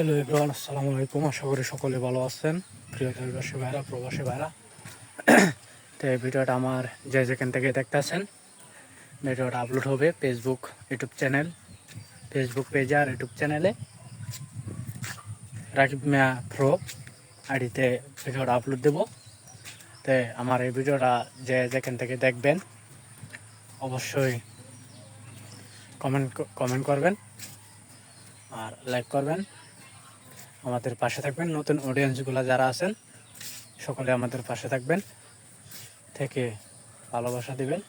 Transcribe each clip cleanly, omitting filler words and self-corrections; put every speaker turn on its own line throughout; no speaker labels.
Hello everyone, আসসালামু আলাইকুম। আশা করি সকলে ভালো আছেন। প্রিয় দেশবাসী ভাইরা, প্রবাসী ভাইরা, তো এই ভিডিওটা আমার যে যেখান থেকে দেখতেছেন, ভিডিওটা আপলোড হবে ফেসবুক ইউটিউব চ্যানেল, ফেসবুক পেজে আর ইউটিউব চ্যানেলে রাকিব মিয়া প্রো আইডিতে ভিডিওটা আপলোড দেব। তো আমার এই ভিডিওটা যে যেখান থেকে দেখবেন অবশ্যই কমেন্ট করবেন আর লাইক করবেন, আমাদের পাশে থাকবেন। নতুন অডিয়েন্সগুলো যারা আছেন সকলে আমাদের পাশে থাকবেন, থেকে ভালোবাসা দিবেন,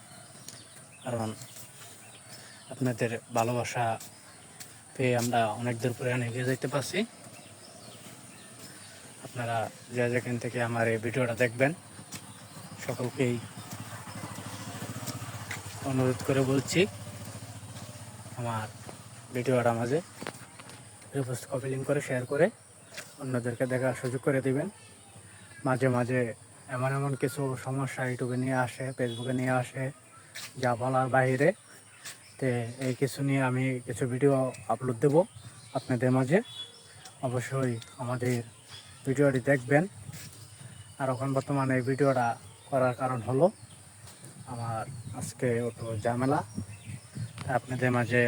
কারণ আপনাদের ভালোবাসা পেয়ে আমরা অনেক দূর পরে এগিয়ে যেতে পারছি। আপনারা যে যেখান থেকে আমার এই ভিডিওটা দেখবেন সকলকেই অনুরোধ করে বলছি, আমার ভিডিওটা মাঝে রিপোস্ট কপি লিঙ্ক করে শেয়ার করে অন্যদেরকে দেখার সুযোগ করে দিবেন। মাঝে মাঝে এমন এমন কিছু সমস্যা ইউটিউবে নিয়ে আসে, ফেসবুকে নিয়ে আসে, যা বলার বাইরে। তো এই কিছু নিয়ে আমি কিছু ভিডিও আপলোড দেব আপনাদের মাঝে। অবশ্যই আমাদের ভিডিওটি দেখবেন। আর এখন বর্তমানে এই ভিডিওটা করার কারণ হলো আমার আজকে একটু ঝামেলা। আপনাদের মাঝে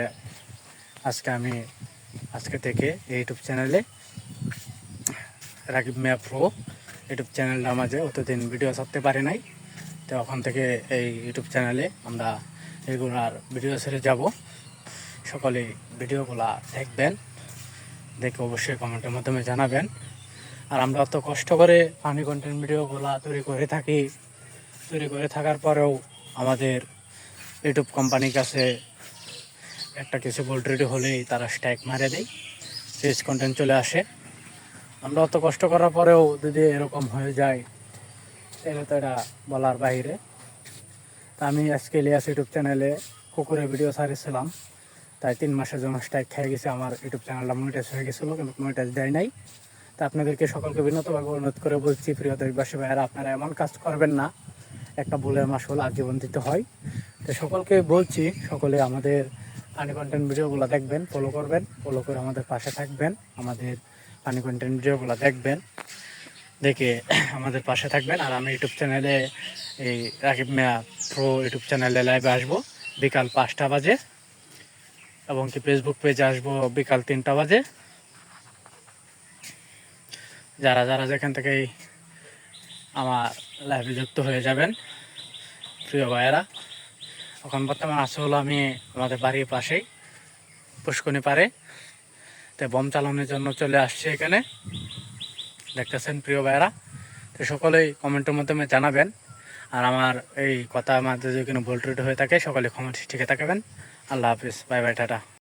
আজকে থেকে ইউটিউব চ্যানেলে রাকিব মিয়া প্রো ইউটিউব চ্যানেলটা মাঝে অতদিন ভিডিও ছাড়তে পারি নাই। তো ওখান থেকে এই ইউটিউব চ্যানেলে আমরা রেগুলার ভিডিও ছেড়ে যাব। সকলে ভিডিওগুলা দেখবেন, দেখে অবশ্যই কমেন্টের মাধ্যমে জানাবেন। আর আমরা অত কষ্ট করে ফানি কন্টেন্ট ভিডিওগুলা তৈরি করে থাকার পরেও আমাদের ইউটিউব কোম্পানির কাছে একটা কিছু বোল্ট্রেডি হলেই তারা স্ট্রাইক মারে দেয়, ফেস কন্টেন্ট চলে আসে। আমরা অত কষ্ট করার পরেও যদি এরকম হয়ে যায় তাহলে তো এটা বলার বাইরে। তা আমি আজকে ইলিয়াস ইউটিউব চ্যানেলে কুকুরের ভিডিও ছাড়িয়েছিলাম, তাই 3 মাসের জন্য স্ট্রাইক খেয়ে গেছে। আমার ইউটিউব চ্যানেলটা মনিটাইজ হয়ে গেছিলো, কিন্তু মনিটাইজ দেয় নাই। তা আপনাদেরকে সকলকে বিনীতভাবে অনুরোধ করে বলছি, প্রিয় দেশবাসী ভাইয়েরা, আপনারা এমন কাজ করবেন না, একটা ভুলের মাসুল আজীবন দিতে হয়। তো সকলকে বলছি, সকলে আমাদের ফানি কন্টেন্ট ভিডিওগুলো দেখবেন, ফলো করে আমাদের পাশে থাকবেন, আমাদের ফানি কন্টেন্ট ভিডিওগুলো দেখবেন, দেখে আমাদের পাশে থাকবেন। আর আমি ইউটিউব চ্যানেলে এই রাকিব মিয়া প্রো ইউটিউব চ্যানেলে লাইভে আসবো বিকাল 5টা বাজে, এবং কি ফেসবুক পেজে আসবো বিকাল 3টা বাজে। যারা যারা যেখান থেকেই আমার লাইভে যুক্ত হয়ে যাবেন প্রিয় ভাইয়েরা। এখন বর্তমানে আছে হলো আমি আমাদের বাড়ির পাশেই পুষ্করণী পারে, তো বম চালানোর জন্য চলে আসছে এখানে, দেখতেছেন প্রিয় ভাইয়েরা। তো সকলেই কমেন্টের মাধ্যমে জানাবেন। আর আমার এই কথা আমাদের যদি কোনো ভুল ত্রুটি হয়ে থাকে সকলে কমেন্ট ঠিক থাকবেন। আল্লাহ হাফিজ, বাই বাই, টাটা।